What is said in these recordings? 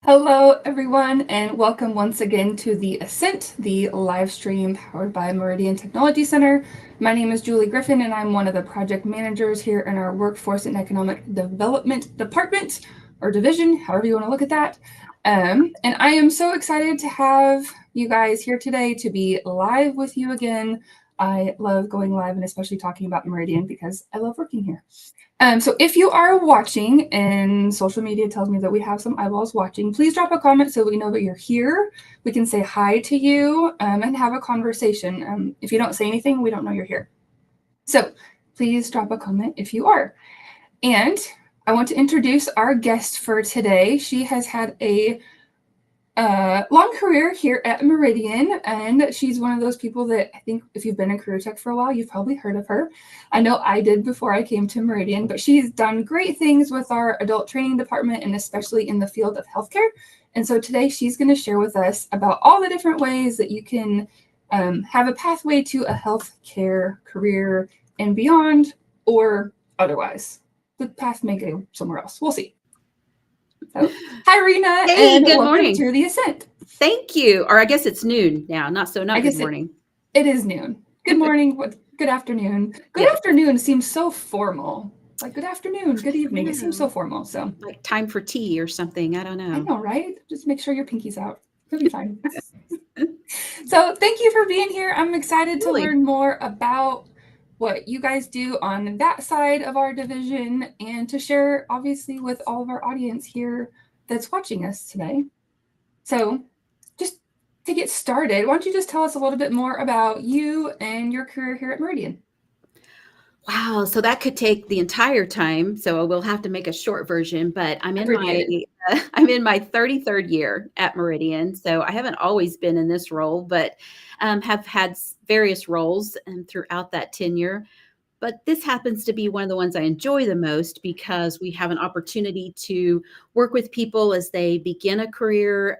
Hello, everyone, and welcome once again to the Ascent, the live stream powered by Meridian Technology Center. My name is Julie Griffin, and I'm one of the project managers here in our Workforce and Economic Development Department, or division, however you want to look at that. And I am so excited to have you guys here today to be live with you again. I love going live and especially talking about Meridian because I love working here. So if you are watching and social media tells me that we have some eyeballs watching, please drop a comment so we know that you're here. We can say hi to you and have a conversation. If you don't say anything, we don't know you're here. So please drop a comment if you are. And I want to introduce our guest for today. She has had a long career here at Meridian, and she's one of those people that I think if you've been in career tech for a while, you've probably heard of her. I know I did before I came to Meridian, but she's done great things with our adult training department and especially in the field of healthcare. And so today she's going to share with us about all the different ways that you can have a pathway to a healthcare career and beyond, or otherwise. The path may go somewhere else. We'll see. So, hi, Rena, Hey, and good welcome morning. to the Ascent. Thank you. Or I guess it's noon now. Not I good guess morning. it is noon. Good morning. Good afternoon. Good afternoon seems so formal. Like good afternoon, good evening. It seems so formal. So like time for tea or something. I don't know. I know, right? Just make sure your pinky's out. You'll be fine. So thank you for being here. I'm excited to learn more about what you guys do on that side of our division and to share, obviously, with all of our audience here that's watching us today. So just to get started, why don't you just tell us a little bit more about you and your career here at Meridian? Wow. So that could take the entire time. So we'll have to make a short version, but I'm in my 33rd year at Meridian. So I haven't always been in this role, but have had various roles throughout that tenure. But this happens to be one of the ones I enjoy the most because we have an opportunity to work with people as they begin a career.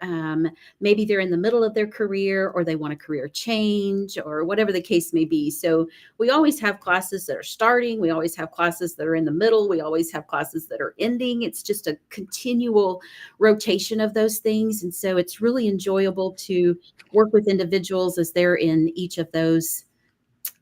Maybe they're in the middle of their career or they want a career change or whatever the case may be. So we always have classes that are starting. We always have classes that are in the middle. We always have classes that are ending. It's just a continual rotation of those things. And so it's really enjoyable to work with individuals as they're in each of those,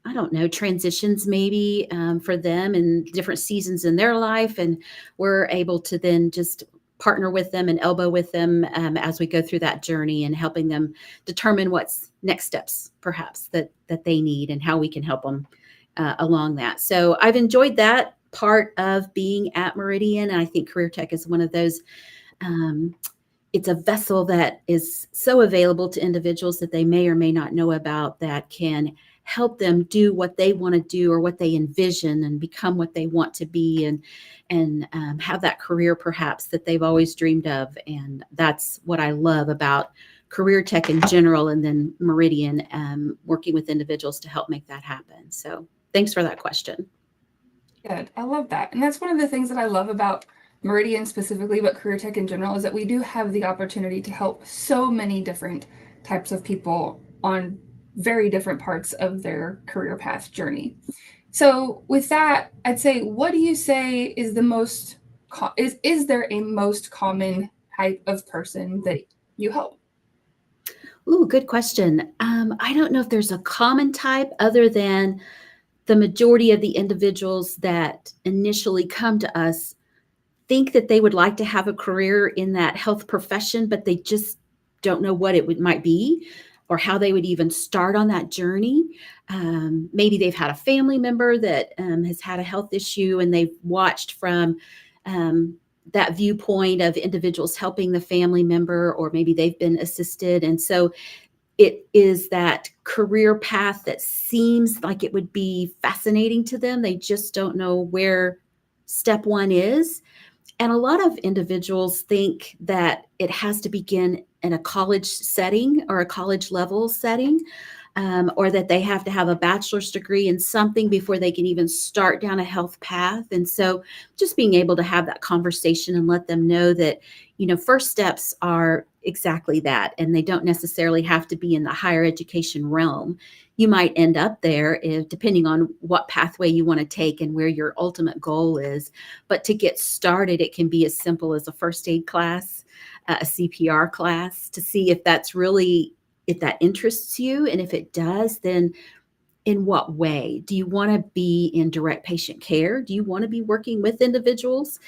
I don't know, transitions maybe for them in different seasons in their life. And we're able to then just partner with them and elbow with them as we go through that journey and helping them determine what's next steps perhaps that they need and how we can help them along that. So I've enjoyed that part of being at Meridian. And I think career tech is one of those it's a vessel that is so available to individuals that they may or may not know about that can help them do what they want to do or what they envision and become what they want to be and have that career perhaps that they've always dreamed of. And that's what I love about career tech in general, and then Meridian working with individuals to help make that happen. So thanks for that question. Good. I love that. And that's one of the things that I love about Meridian specifically, but career tech in general, is that we do have the opportunity to help so many different types of people on very different parts of their career path journey. So with that, I'd say, what do you say is the most, is there a most common type of person that you help? Ooh, good question. I don't know if there's a common type other than the majority of the individuals that initially come to us think that they would like to have a career in that health profession, but they just don't know what might be or how they would even start on that journey. Maybe they've had a family member that has had a health issue and they've watched from that viewpoint of individuals helping the family member, or maybe they've been assisted. And so it is that career path that seems like it would be fascinating to them. They just don't know where step one is. And a lot of individuals think that it has to begin in a college setting or a college level setting, or that they have to have a bachelor's degree in something before they can even start down a health path. And so just being able to have that conversation and let them know that, first steps are exactly that. And they don't necessarily have to be in the higher education realm. You might end up there if, depending on what pathway you want to take and where your ultimate goal is. But to get started, it can be as simple as a first aid class, a CPR class, to see if that's really, if that interests you. And if it does, then in what way? Do you want to be in direct patient care? Do you want to be working with individuals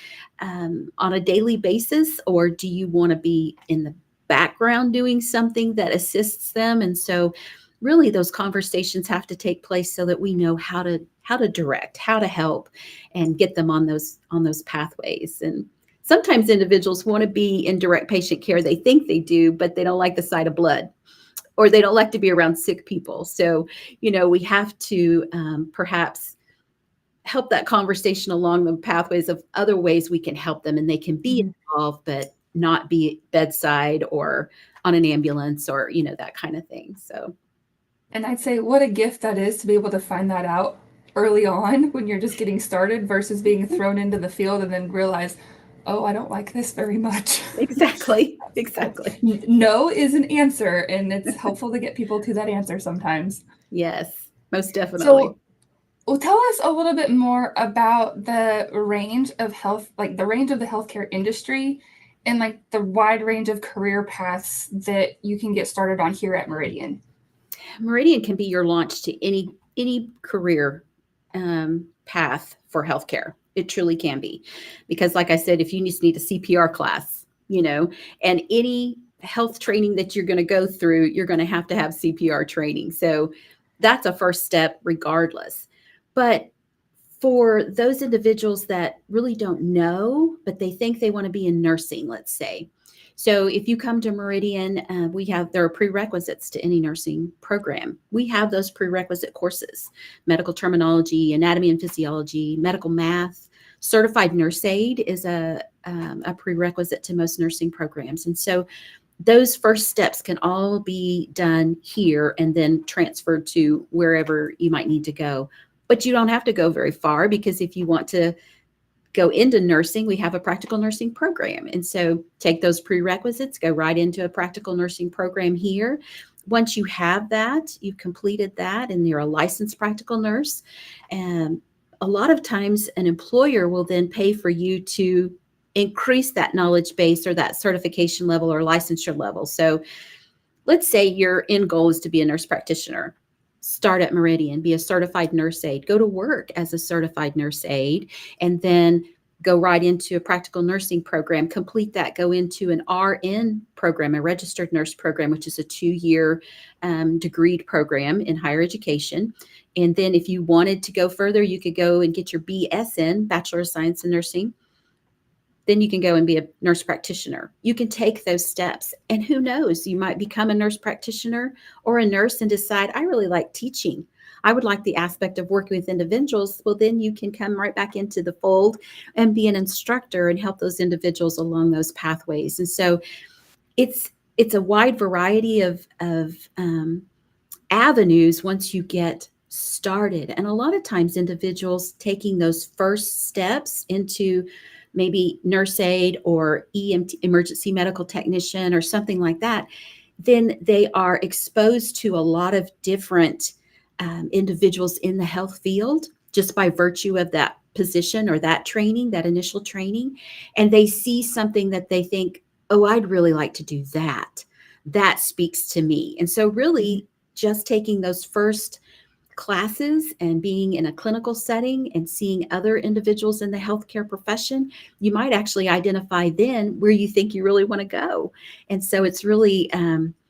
on a daily basis? Or do you want to be in the background doing something that assists them? And so really those conversations have to take place so that we know how to direct, how to help, and get them on those pathways. And sometimes individuals want to be in direct patient care. They think they do, but they don't like the sight of blood, or they don't like to be around sick people. So, we have to perhaps help that conversation along the pathways of other ways we can help them, and they can be involved, but not be bedside or on an ambulance or, that kind of thing. So. And I'd say what a gift that is to be able to find that out early on when you're just getting started versus being thrown into the field and then realize, oh, I don't like this very much. Exactly. No is an answer, and it's helpful to get people to that answer sometimes. Yes, most definitely. So, well, tell us a little bit more about the range of the range of the healthcare industry and the wide range of career paths that you can get started on here at Meridian. Meridian can be your launch to any career path for healthcare. It truly can be, because like I said, if you just need a CPR class, and any health training that you're going to go through, you're going to have CPR training. So that's a first step regardless. But for those individuals that really don't know, but they think they want to be in nursing, let's say. So if you come to Meridian, there are prerequisites to any nursing program. We have those prerequisite courses: medical terminology, anatomy and physiology, medical math. Certified nurse aid is a prerequisite to most nursing programs. And so those first steps can all be done here and then transferred to wherever you might need to go. But you don't have to go very far, because if you want to go into nursing, we have a practical nursing program. And so take those prerequisites, go right into a practical nursing program here. Once you have that, you've completed that, and you're a licensed practical nurse. And a lot of times an employer will then pay for you to increase that knowledge base or that certification level or licensure level. So let's say your end goal is to be a nurse practitioner. Start at Meridian, be a certified nurse aide, go to work as a certified nurse aide, and then go right into a practical nursing program, complete that, go into an RN program, a registered nurse program, which is a 2-year degreed program in higher education. And then if you wanted to go further, you could go and get your BSN, Bachelor of Science in Nursing. Then you can go and be a nurse practitioner. You can take those steps, and who knows, you might become a nurse practitioner or a nurse and decide, I really like teaching. I would like the aspect of working with individuals. Well, then you can come right back into the fold and be an instructor and help those individuals along those pathways. And so it's a wide variety of avenues once you get started. And a lot of times individuals taking those first steps into maybe nurse aide or EMT, emergency medical technician, or something like that, then they are exposed to a lot of different individuals in the health field just by virtue of that position or that training, that initial training. And they see something that they think, oh, I'd really like to do that. That speaks to me. And so really just taking those first classes and being in a clinical setting and seeing other individuals in the healthcare profession, you might actually identify then where you think you really want to go. And so it's really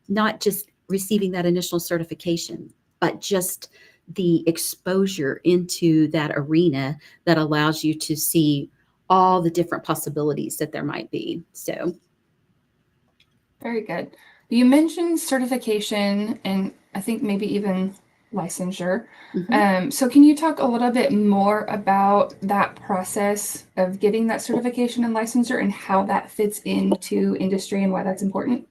not just receiving that initial certification, but just the exposure into that arena that allows you to see all the different possibilities that there might be. So. Very good. You mentioned certification and I think maybe even licensure. So can you talk a little bit more about that process of getting that certification and licensure and how that fits into industry and why that's important?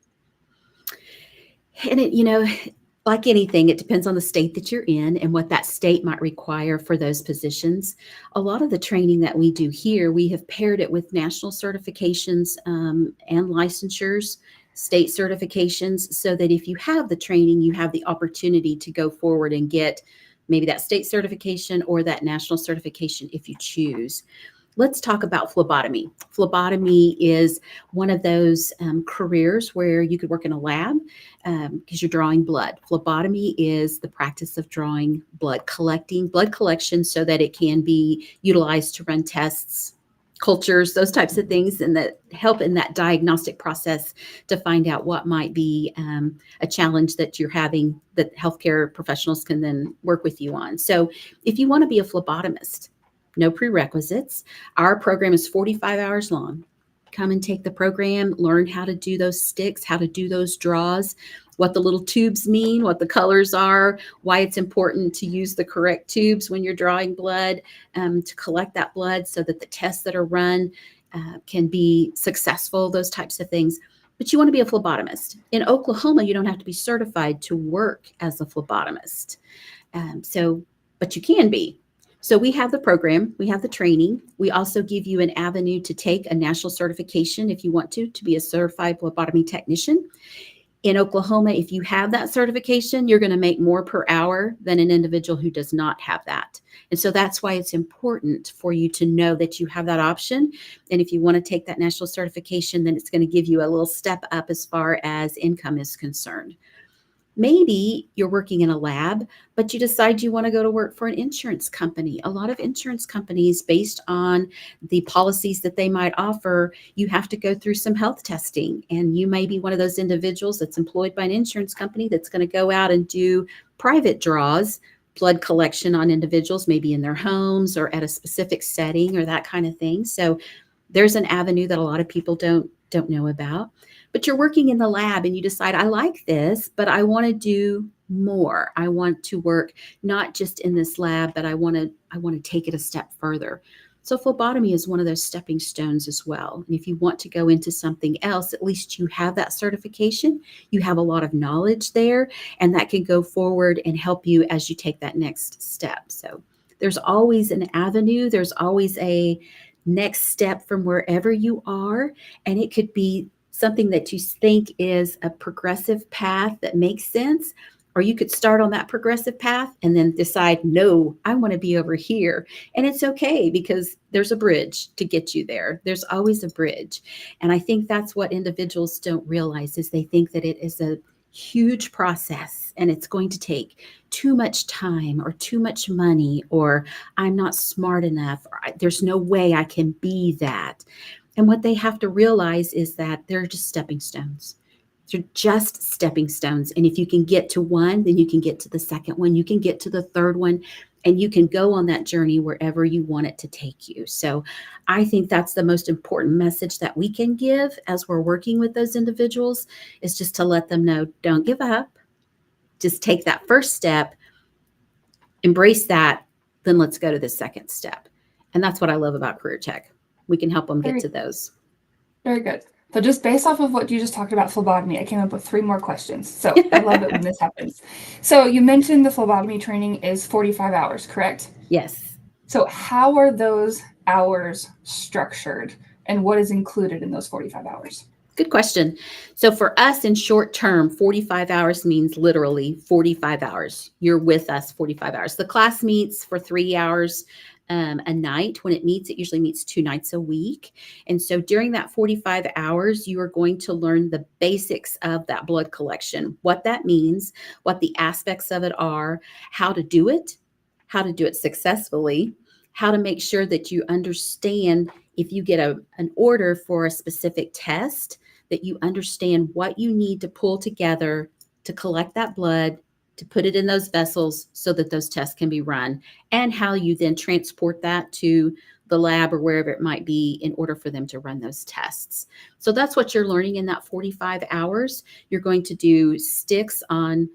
And it, like anything, it depends on the state that you're in and what that state might require for those positions. A lot of the training that we do here, we have paired it with national certifications and licensures. state certifications, so that if you have the training, you have the opportunity to go forward and get maybe that state certification or that national certification if you choose. Let's talk about phlebotomy. Phlebotomy is one of those careers where you could work in a lab because you're drawing blood. Phlebotomy is the practice of drawing blood, collecting blood collection so that it can be utilized to run tests, cultures, those types of things, and that help in that diagnostic process to find out what might be a challenge that you're having that healthcare professionals can then work with you on. So if you want to be a phlebotomist, no prerequisites. Our program is 45 hours long. Come and take the program, learn how to do those sticks, how to do those draws, what the little tubes mean, what the colors are, why it's important to use the correct tubes when you're drawing blood, to collect that blood so that the tests that are run can be successful, those types of things. But you want to be a phlebotomist. In Oklahoma, you don't have to be certified to work as a phlebotomist. But you can be. So we have the program, we have the training. We also give you an avenue to take a national certification if you want to be a certified phlebotomy technician. In Oklahoma, if you have that certification, you're going to make more per hour than an individual who does not have that. And so that's why it's important for you to know that you have that option. And if you want to take that national certification, then it's going to give you a little step up as far as income is concerned. Maybe you're working in a lab, but you decide you want to go to work for an insurance company. A lot of insurance companies, based on the policies that they might offer, you have to go through some health testing. And you may be one of those individuals that's employed by an insurance company that's going to go out and do private draws, blood collection on individuals, maybe in their homes or at a specific setting or that kind of thing. So there's an avenue that a lot of people don't know about. But you're working in the lab and you decide, I like this, but I want to do more. I want to work not just in this lab, but I want to take it a step further. So phlebotomy is one of those stepping stones as well. And if you want to go into something else, at least you have that certification. You have a lot of knowledge there, and that can go forward and help you as you take that next step. So there's always an avenue. There's always a next step from wherever you are. And it could be something that you think is a progressive path that makes sense, or you could start on that progressive path and then decide, no, I want to be over here. And it's okay because there's a bridge to get you there. There's always a bridge. And I think that's what individuals don't realize is they think that it is a huge process and it's going to take too much time or too much money, or I'm not smart enough, or there's no way I can be that. And what they have to realize is that they're just stepping stones. They're just stepping stones. And if you can get to one, then you can get to the second one. You can get to the third one, and you can go on that journey wherever you want it to take you. So I think that's the most important message that we can give as we're working with those individuals, is just to let them know, don't give up. Just take that first step, embrace that, then let's go to the second step. And that's what I love about Career Tech. We can help them get to those. Very good. So just based off of what you just talked about phlebotomy, I came up with 3 more questions. So I love it when this happens. So you mentioned the phlebotomy training is 45 hours, correct? Yes. So how are those hours structured, and what is included in those 45 hours? Good question. So for us in short term, 45 hours means literally 45 hours. You're with us 45 hours. The class meets for 3 hours a night. When it usually meets 2 nights a week. And so during that 45 hours, you are going to learn the basics of that blood collection, what that means, what the aspects of it are, how to do it successfully, how to make sure that you understand if you get an order for a specific test, that you understand what you need to pull together to collect that blood, to put it in those vessels so that those tests can be run, and how you then transport that to the lab or wherever it might be in order for them to run those tests. So that's what you're learning in that 45 hours. You're going to do sticks on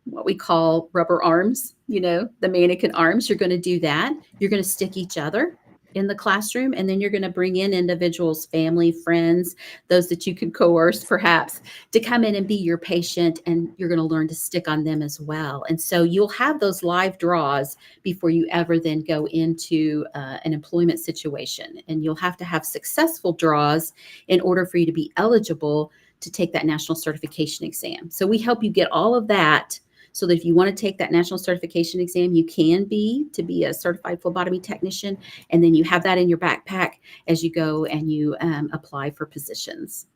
what we call rubber arms, the mannequin arms. You're going to do that. You're going to stick each other in the classroom, and then you're going to bring in individuals, family, friends, those that you can coerce perhaps to come in and be your patient, and you're going to learn to stick on them as well. And so you'll have those live draws before you ever then go into an employment situation, and you'll have to have successful draws in order for you to be eligible to take that national certification exam. So we help you get all of that so that if you want to take that national certification exam, you can to be a certified phlebotomy technician. And then you have that in your backpack as you go and you apply for positions.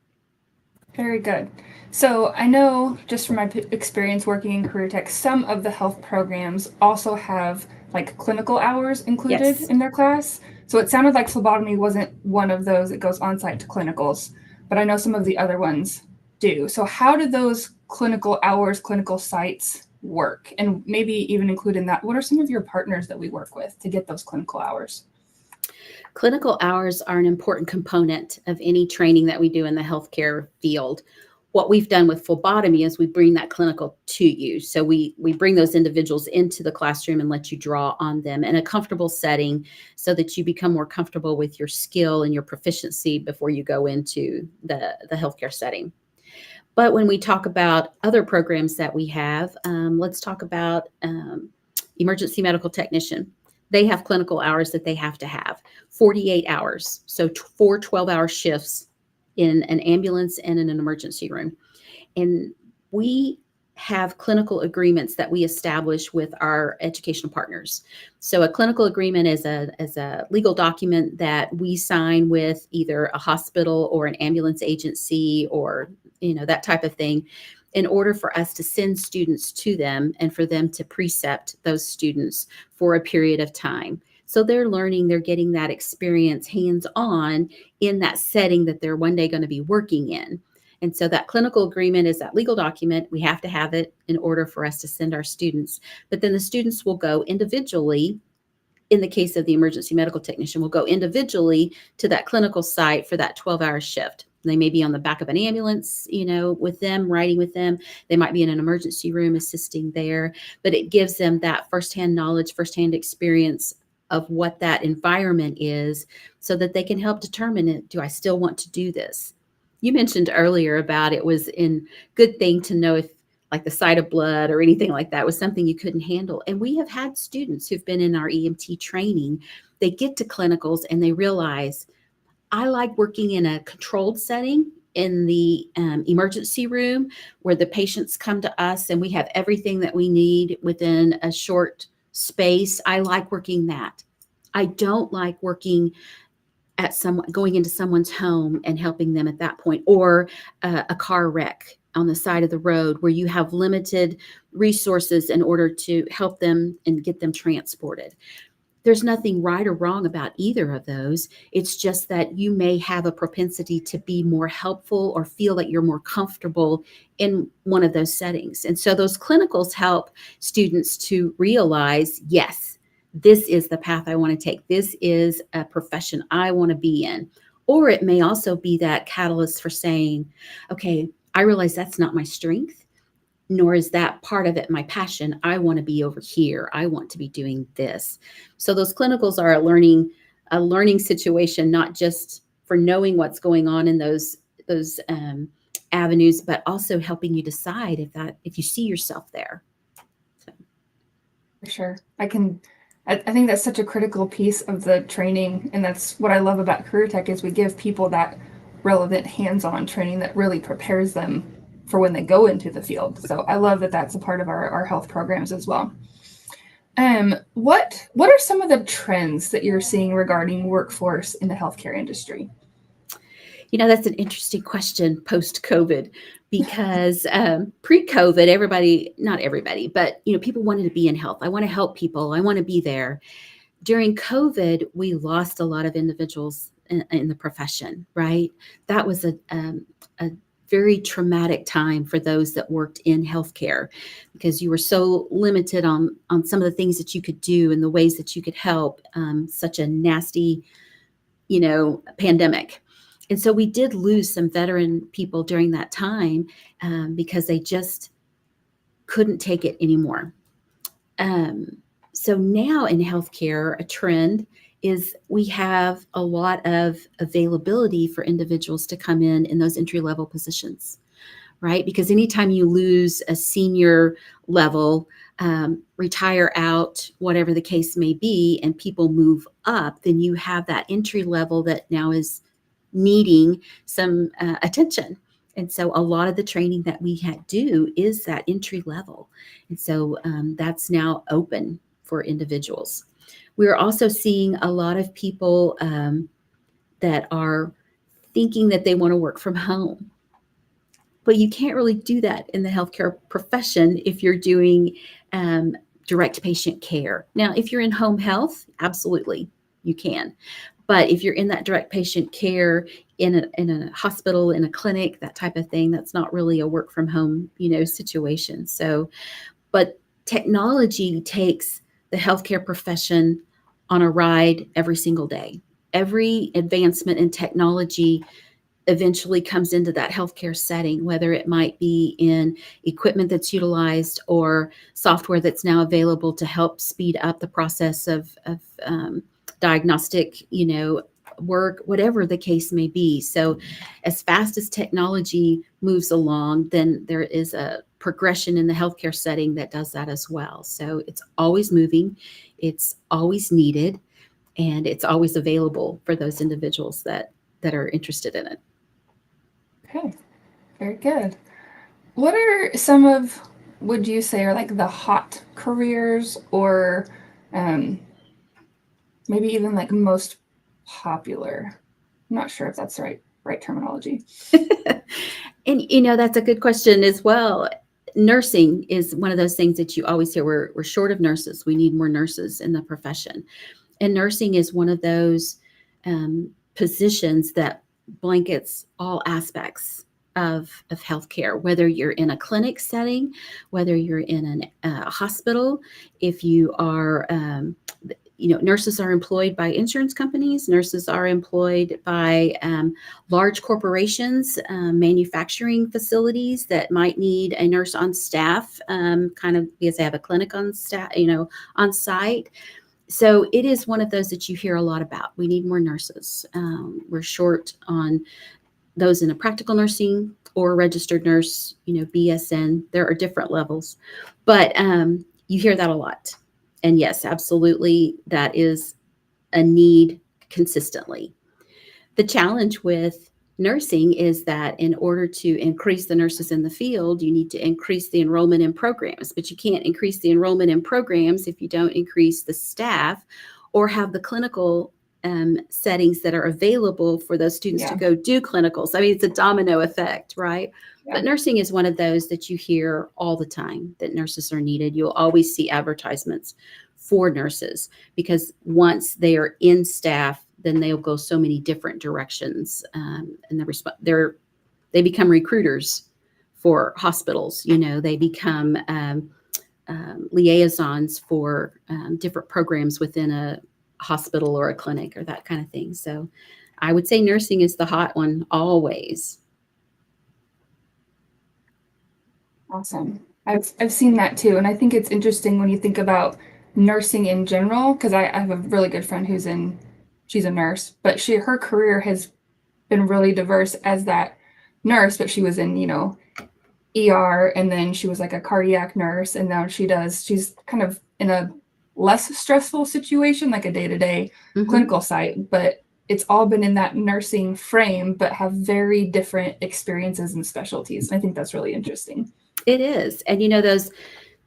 Very good. So I know just from my experience working in career tech, some of the health programs also have like clinical hours included Yes. in their class. So it sounded like phlebotomy wasn't one of those that goes on site to clinicals, but I know some of the other ones do. So how do those clinical hours, clinical sites work? And maybe even include in that, what are some of your partners that we work with to get those clinical hours? Clinical hours are an important component of any training that we do in the healthcare field. What we've done with phlebotomy is we bring that clinical to you. So we bring those individuals into the classroom and let you draw on them in a comfortable setting so that you become more comfortable with your skill and your proficiency before you go into the healthcare setting. But when we talk about other programs that we have, let's talk about emergency medical technician. They have clinical hours that they have to have, 48 hours. So 4 12-hour shifts in an ambulance and in an emergency room. And we have clinical agreements that we establish with our educational partners. So a clinical agreement is a legal document that we sign with either a hospital or an ambulance agency or that type of thing in order for us to send students to them and for them to precept those students for a period of time. So they're learning, they're getting that experience hands-on in that setting that they're one day going to be working in. And so that clinical agreement is that legal document. We have to have it in order for us to send our students. But then the students will go individually. In the case of the emergency medical technician, will go individually to that clinical site for that 12-hour shift. They may be on the back of an ambulance, with them, riding with them. They might be in an emergency room assisting there, but it gives them that firsthand knowledge, firsthand experience of what that environment is so that they can help determine it. Do I still want to do this? You mentioned earlier about it was a good thing to know if like the sight of blood or anything like that was something you couldn't handle. And we have had students who've been in our EMT training. They get to clinicals and they realize, I like working in a controlled setting in the emergency room where the patients come to us and we have everything that we need within a short space. I like working that. I don't like working going into someone's home and helping them at that point, or a car wreck on the side of the road where you have limited resources in order to help them and get them transported. There's nothing right or wrong about either of those. It's just that you may have a propensity to be more helpful or feel that you're more comfortable in one of those settings. And so those clinicals help students to realize, yes, this is the path I want to take. This is a profession I want to be in. Or it may also be that catalyst for saying, okay, I realize that's not my strength, nor is that part of it my passion. I want to be over here. I want to be doing this. So those clinicals are a learning situation, not just for knowing what's going on in those avenues, but also helping you decide if you see yourself there. So. For sure. I think that's such a critical piece of the training. And that's what I love about career tech is we give people that relevant hands-on training that really prepares them for when they go into the field. So I love that that's a part of our health programs as well. What are some of the trends that you're seeing regarding workforce in the healthcare industry? That's an interesting question post-COVID because pre-COVID, not everybody, but people wanted to be in health. I want to help people. I want to be there. During COVID, we lost a lot of individuals in the profession, right? That was a very traumatic time for those that worked in healthcare because you were so limited on some of the things that you could do and the ways that you could help, such a nasty, pandemic. And so we did lose some veteran people during that time because they just couldn't take it anymore. So now in healthcare, a trend is we have a lot of availability for individuals to come in those entry-level positions, right? Because anytime you lose a senior level, retire out, whatever the case may be, and people move up, then you have that entry level that now is needing some attention. And so a lot of the training that we do is that entry level. And so that's now open for individuals. We're also seeing a lot of people that are thinking that they want to work from home. But you can't really do that in the healthcare profession if you're doing direct patient care. Now, if you're in home health, absolutely, you can. But if you're in that direct patient care in a hospital, in a clinic, that type of thing, that's not really a work from home, situation. So, but technology takes the healthcare profession on a ride every single day. Every advancement in technology eventually comes into that healthcare setting, whether it might be in equipment that's utilized or software that's now available to help speed up the process of diagnostic, work, whatever the case may be. So as fast as technology moves along, then there is a progression in the healthcare setting that does that as well. So it's always moving, it's always needed, and it's always available for those individuals that are interested in it. Okay, very good. What are some of, would you say, are like the hot careers, or maybe even like most popular? I'm not sure if that's the right terminology. And that's a good question as well. Nursing is one of those things that you always hear. We're short of nurses. We need more nurses in the profession. And nursing is one of those positions that blankets all aspects of healthcare, whether you're in a clinic setting, whether you're in a hospital, if you are nurses are employed by insurance companies. Nurses are employed by large corporations, manufacturing facilities that might need a nurse on staff, kind of because they have a clinic on staff, on site. So it is one of those that you hear a lot about. We need more nurses. We're short on those in a practical nursing or registered nurse, BSN. There are different levels, but you hear that a lot. And yes, absolutely, that is a need consistently. The challenge with nursing is that in order to increase the nurses in the field, you need to increase the enrollment in programs, but you can't increase the enrollment in programs if you don't increase the staff or have the clinical settings that are available for those students to go do clinicals. I mean, it's a domino effect, right? Yeah. But nursing is one of those that you hear all the time, that nurses are needed. You'll always see advertisements for nurses because once they are in staff, then they'll go so many different directions, and they become recruiters for hospitals. They become liaisons for different programs within a hospital or a clinic or that kind of thing. So I would say nursing is the hot one always. Awesome. I've seen that too. And I think it's interesting when you think about nursing in general, because I have a really good friend she's a nurse, but her career has been really diverse as that nurse, but she was in, ER, and then she was like a cardiac nurse, and now she's kind of in a less stressful situation, like a day-to-day clinical site, but it's all been in that nursing frame, but have very different experiences and specialties. And I think that's really interesting. It is. And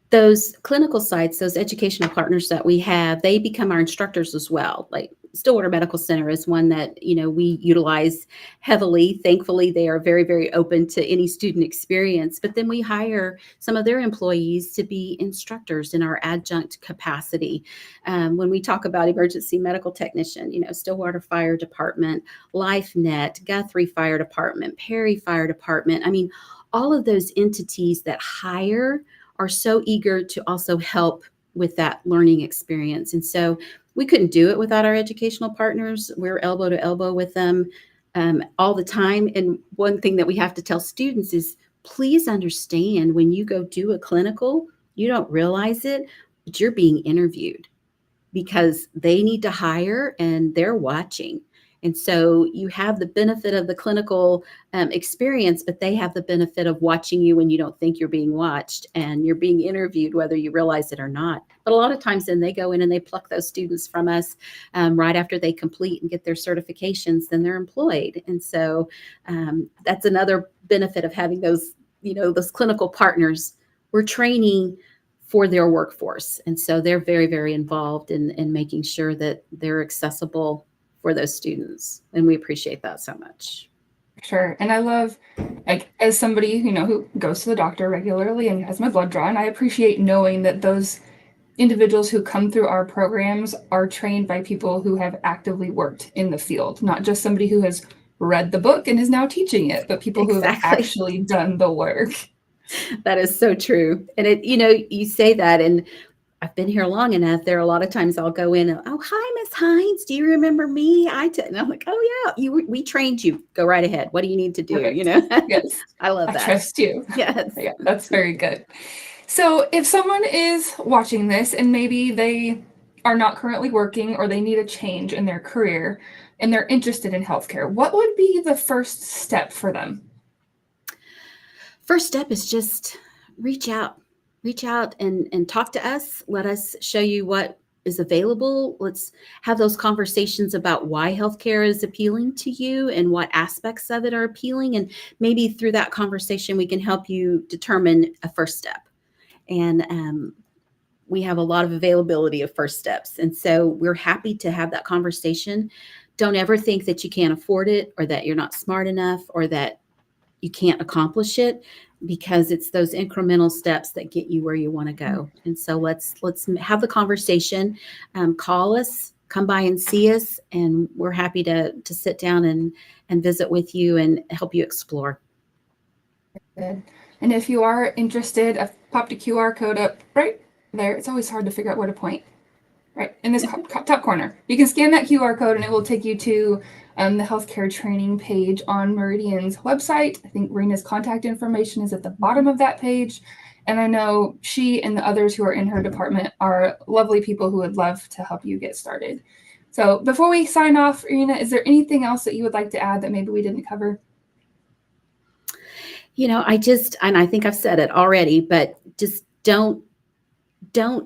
those clinical sites, those educational partners that we have, they become our instructors as well. Like Stillwater Medical Center is one that, we utilize heavily. Thankfully, they are very, very open to any student experience. But then we hire some of their employees to be instructors in our adjunct capacity. When we talk about emergency medical technician, Stillwater Fire Department, LifeNet, Guthrie Fire Department, Perry Fire Department. I mean, all of those entities that hire are so eager to also help with that learning experience. And so we couldn't do it without our educational partners. We're elbow to elbow with them all the time. And one thing that we have to tell students is, please understand, when you go do a clinical, you don't realize it, but you're being interviewed because they need to hire and they're watching. And so you have the benefit of the clinical experience, but they have the benefit of watching you when you don't think you're being watched, and you're being interviewed whether you realize it or not. But a lot of times then they go in and they pluck those students from us right after they complete and get their certifications, then they're employed. And so that's another benefit of having those, those clinical partners. We're training for their workforce. And so they're very, very involved in making sure that they're accessible for those students. And we appreciate that so much. Sure. And I love, like, as somebody, who goes to the doctor regularly and has my blood drawn, I appreciate knowing that those individuals who come through our programs are trained by people who have actively worked in the field, not just somebody who has read the book and is now teaching it, but people who have actually done the work. That is so true. And you say that, and I've been here long enough. There are a lot of times I'll go in and, oh, hi, Miss Hines. Do you remember me? And I'm like, oh yeah, we trained you. Go right ahead. What do you need to do? Perfect. Yes. I love that. I trust you. Yes. Yeah, that's very good. So if someone is watching this and maybe they are not currently working or they need a change in their career and they're interested in healthcare, what would be the first step for them? First step is just reach out and talk to us. Let us show you what is available. Let's have those conversations about why healthcare is appealing to you and what aspects of it are appealing. And maybe through that conversation, we can help you determine a first step. And we have a lot of availability of first steps. And so we're happy to have that conversation. Don't ever think that you can't afford it or that you're not smart enough or that you can't accomplish it, because it's those incremental steps that get you where you want to go. And so let's have the conversation. Call us, come by and see us, and we're happy to sit down and visit with you and help you explore. Good. And if you are interested, I've popped a QR code up right there. It's always hard to figure out where to point. Right in this top corner. You can scan that QR code and it will take you to the healthcare training page on Meridian's website. I think Rena's contact information is at the bottom of that page. And I know she and the others who are in her department are lovely people who would love to help you get started. So before we sign off, Rena, is there anything else that you would like to add that maybe we didn't cover? And I think I've said it already, but just don't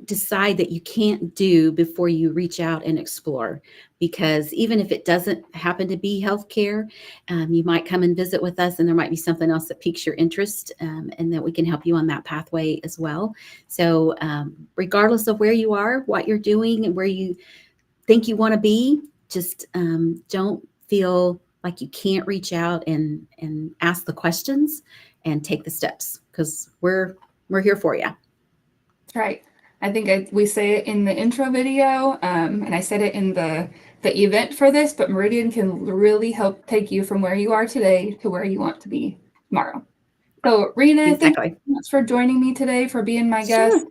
decide that you can't do before you reach out and explore, because even if it doesn't happen to be healthcare, you might come and visit with us and there might be something else that piques your interest, and that we can help you on that pathway as well. So regardless of where you are, what you're doing, and where you think you want to be, just don't feel like you can't reach out and ask the questions and take the steps, because we're here for you. That's right. I think we say it in the intro video, and I said it in the event for this, but Meridian can really help take you from where you are today to where you want to be tomorrow. So Rena, thank you so much for joining me today, for being my guest.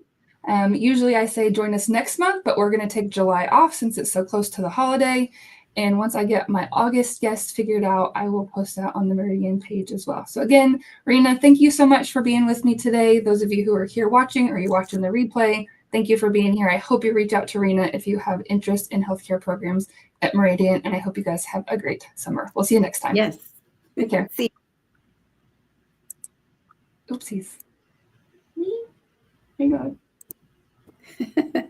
Usually I say join us next month, but we're going to take July off since it's so close to the holiday. And once I get my August guest figured out, I will post that on the Meridian page as well. So again, Rena, thank you so much for being with me today. Those of you who are here watching or you're watching the replay, thank you for being here. I hope you reach out to Rena if you have interest in healthcare programs at Meridian, and I hope you guys have a great summer. We'll see you next time. Yes. Take care. See you. Oopsies. Hang on.